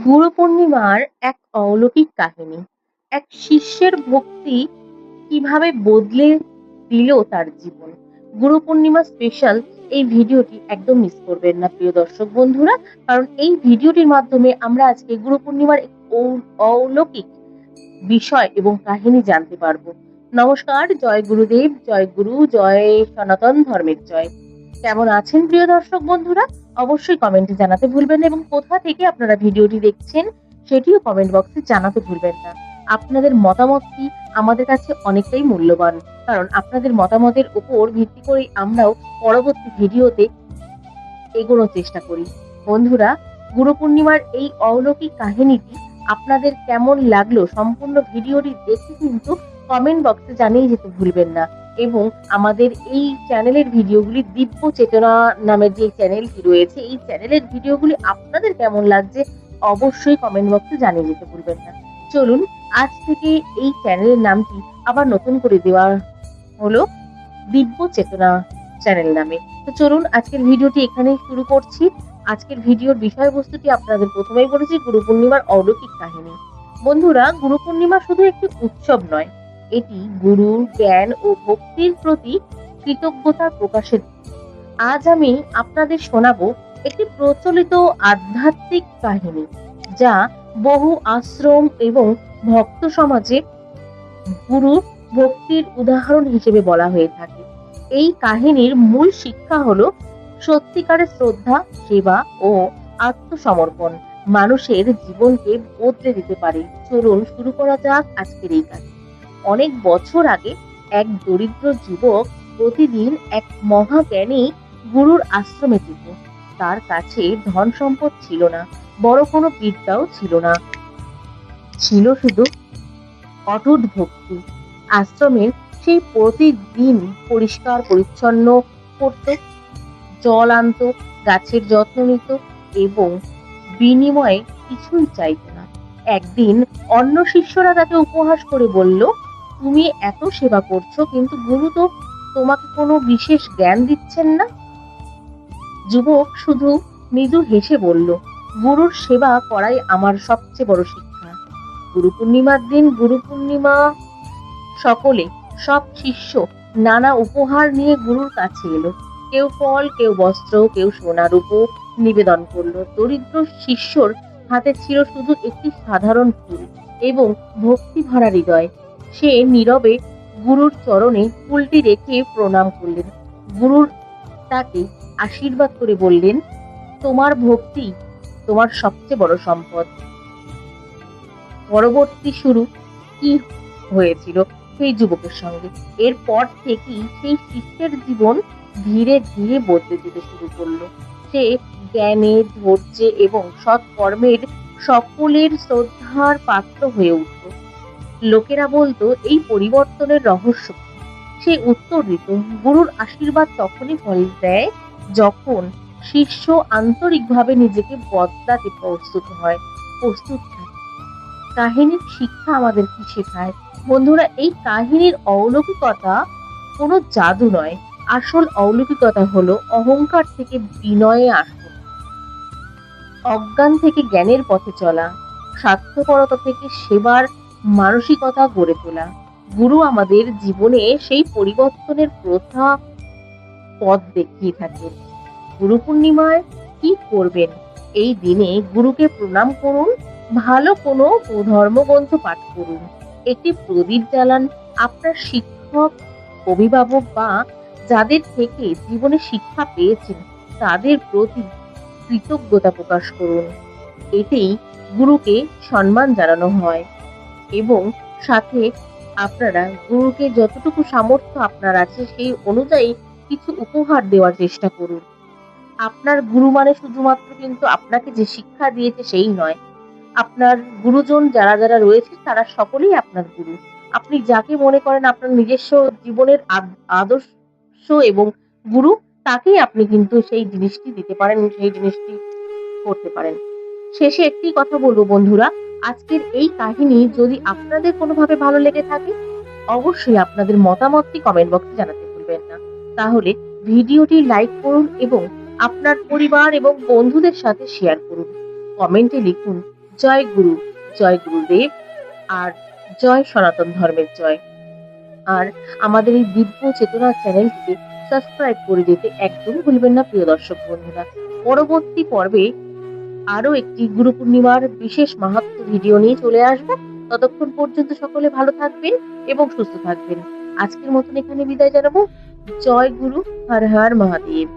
গুরু পূর্ণিমার এক অলৌকিক কাহিনী। এক শিষ্যের ভক্তি কিভাবে বদলে দিল তার জীবন। গুরু পূর্ণিমা স্পেশাল এই ভিডিওটি একদম মিস করবেন না প্রিয় দর্শক বন্ধুরা। কারণ এই ভিডিওটির মাধ্যমে আমরা আজকে গুরু পূর্ণিমার এক অলৌকিক বিষয় এবং কাহিনী জানতে পারবো। নমস্কার, জয় গুরুদেব, জয় গুরু, জয় সনাতন ধর্মের জয়। কেমন আছেন প্রিয় দর্শক বন্ধুরা? অবশ্যই কমেন্টে জানাতে ভুলবেন না এবং কোথা থেকে আপনারা ভিডিওটি দেখছেন সেটিও কমেন্ট বক্সে জানাতে ভুলবেন না। আপনাদের মতামতটি আমাদের কাছে অনেকটাই মূল্যবান, কারণ আপনাদের মতামতের উপর ভিত্তি করেই আমরাও পরবর্তী ভিডিওতে এগোনোর চেষ্টা করি। বন্ধুরা, গুরু পূর্ণিমার এই অলৌকিক কাহিনীটি আপনাদের কেমন লাগলো সম্পূর্ণ ভিডিওটি দেখে কিন্তু কমেন্ট বক্সে জানিয়ে যেতে ভুলবেন না। এবং আমাদের এই চ্যানেলের ভিডিওগুলি দিব্য চেতনা নামের যে চ্যানেলটি রয়েছে, এই চ্যানেলের ভিডিওগুলি আপনাদের কেমন লাগছে অবশ্যই কমেন্ট বক্সে জানিয়ে যেতে ভুলবেন না। চলুন, আজ থেকে এই চ্যানেলের নামটি আবার নতুন করে দেওয়া হলো দিব্য চেতনা চ্যানেল নামে। তো চলুন, আজকের ভিডিওটি এখানেই শুরু করছি। আজকের ভিডিওর বিষয়বস্তুটি আপনাদের প্রথমেই বলেছি, গুরু পূর্ণিমার অলৌকিক কাহিনী। বন্ধুরা, গুরু পূর্ণিমা শুধু একটি উৎসব নয়, এটি গুরুর জ্ঞান ও ভক্তির প্রতি কৃতজ্ঞতা প্রকাশের দিন। আজ আমি আপনাদের শোনাবো একটি প্রচলিত আধ্যাত্মিক কাহিনী, যা বহু আশ্রম এবং ভক্ত সমাজে গুরুর ভক্তির উদাহরণ হিসেবে বলা হয়ে থাকে। এই কাহিনীর মূল শিক্ষা হলো সত্যিকারের শ্রদ্ধা, সেবা ও আত্মসমর্পণ মানুষের জীবনকে বদলে দিতে পারে। চলুন শুরু করা যাক আজকের এই কাহিনী। অনেক বছর আগে এক দরিদ্র যুবক প্রতিদিন এক মহাজ্ঞানী গুরুর আশ্রমে যেত। তার কাছে ধন সম্পদ ছিল না, বড় কোনো বিদ্যাও ছিল না, ছিল শুধু অটুট ভক্তি। আশ্রমের সেই প্রতিদিন পরিষ্কার পরিচ্ছন্ন করত, জল আনতো, গাছের যত্ন নিত এবং বিনিময়ে কিছুই চাইতো না। একদিন অন্য শিষ্যরা তাকে উপহাস করে বলল, তুমি এত সেবা করছো কিন্তু গুরু তো তোমাকে কোনো বিশেষ জ্ঞান দিচ্ছেন না। যুবক শুধু মৃদু হেসে বলল, গুরুর সেবা করাই আমার সবচেয়ে বড় শিক্ষা। গুরু পূর্ণিমার দিন গুরু পূর্ণিমা সকলে, সব শিষ্য নানা উপহার নিয়ে গুরুর কাছে এলো। কেউ ফল, কেউ বস্ত্র, কেউ সোনা রূপো নিবেদন করলো। দরিদ্র শিষ্যর হাতে ছিল শুধু একটি সাধারণ ফুল এবং ভক্তি ভরা হৃদয়। সে নীরবে গুরুর চরণে ফুলটি রেখে প্রণাম করলেন। গুরুর তাকে আশীর্বাদ করে বললেন, তোমার ভক্তি তোমার সবচেয়ে বড় সম্পদ। পরবর্তী শুরু কি হয়েছিল সেই যুবকের সঙ্গে? এরপর থেকেই সেই শিষ্যের জীবন ধীরে ধীরে বদলে যেতে শুরু করলো। সে জ্ঞানে, ধৈর্যে এবং সৎকর্মের সকলের শ্রদ্ধার পাত্র হয়ে উঠল। লোকেরা বলতো, এই পরিবর্তনের রহস্য কি? সে উত্তর দিত, গুরুর আশীর্বাদ তখনই ফল দেয় যখন শিষ্য আন্তরিকভাবে নিজেকে বদলাতে প্রস্তুত থাকে। কাহিনীর শিক্ষা আমাদের কি শেখায়? বন্ধুরা, এই কাহিনীর অলৌকিকতা কোনো জাদু নয়। আসল অলৌকিকতা হলো অহংকার থেকে বিনয়ে আসা, অজ্ঞান থেকে জ্ঞানের পথে চলা, স্বার্থপরতা থেকে সেবার মানসিকতা গড়ে তোলা। গুরু আমাদের জীবনে সেই পরিবর্তনের পথ দেখিয়ে থাকেন। গুরু পূর্ণিমায় কি করবেন? এই দিনে গুরুকে প্রণাম করুন, ভালো কোনো ধর্মগ্রন্থ পাঠ করুন, একটি প্রদীপ জ্বালান, আপনার শিক্ষক, অভিভাবক বা যাদের থেকে জীবনে শিক্ষা পেয়েছেন তাদের প্রতি কৃতজ্ঞতা প্রকাশ করুন। এতেই গুরুকে সম্মান জানানো হয়। এবং সাথে আপনারা গুরুকে যতটুকু সামর্থ্য আপনার আছে সেই অনুযায়ী কিছু উপহার দেওয়ার চেষ্টা করুন। আপনার গুরু মানে শুধুমাত্র কিন্তু আপনাকে যে শিক্ষা দিয়েছে সেই নয়। আপনার গুরুজন যারা যারা রয়েছে তারা সকলেই আপনার গুরু। আপনি যাকে মনে করেন আপনার নিজস্ব জীবনের আদর্শ এবং গুরু, তাকেই আপনি কিন্তু সেই জিনিসটি দিতে পারেন, সেই জিনিসটি করতে পারেন। শেষে একটি কথা বলবো বন্ধুরা, আজকের এই কাহিনী যদি আপনাদের কোনোভাবে ভালো লেগে থাকে অবশ্যই আপনাদের মতামতটি কমেন্ট বক্সে জানাতে ভুলবেন না। তাহলে ভিডিওটি লাইক করুন এবং আপনার পরিবার এবং বন্ধুদের সাথে শেয়ার করুন। কমেন্টে লিখুন, জয় গুরু, জয় গুরুদেব, আর জয় সনাতন ধর্মের জয়। আর আমাদের এই দিব্য চেতনা চ্যানেলটিকে সাবস্ক্রাইব করে যেতে একদম ভুলবেন না প্রিয় দর্শক বন্ধুরা। পরবর্তী পর্বে আরো একটি গুরু পূর্ণিমার বিশেষ মাহাত্ম্য ভিডিও নিয়ে চলে আসবো। ততক্ষণ পর্যন্ত সকলে ভালো থাকবেন এবং সুস্থ থাকবেন। আজকের মতন এখানে বিদায় জানাবো। জয় গুরু, হর হর মহাদেব।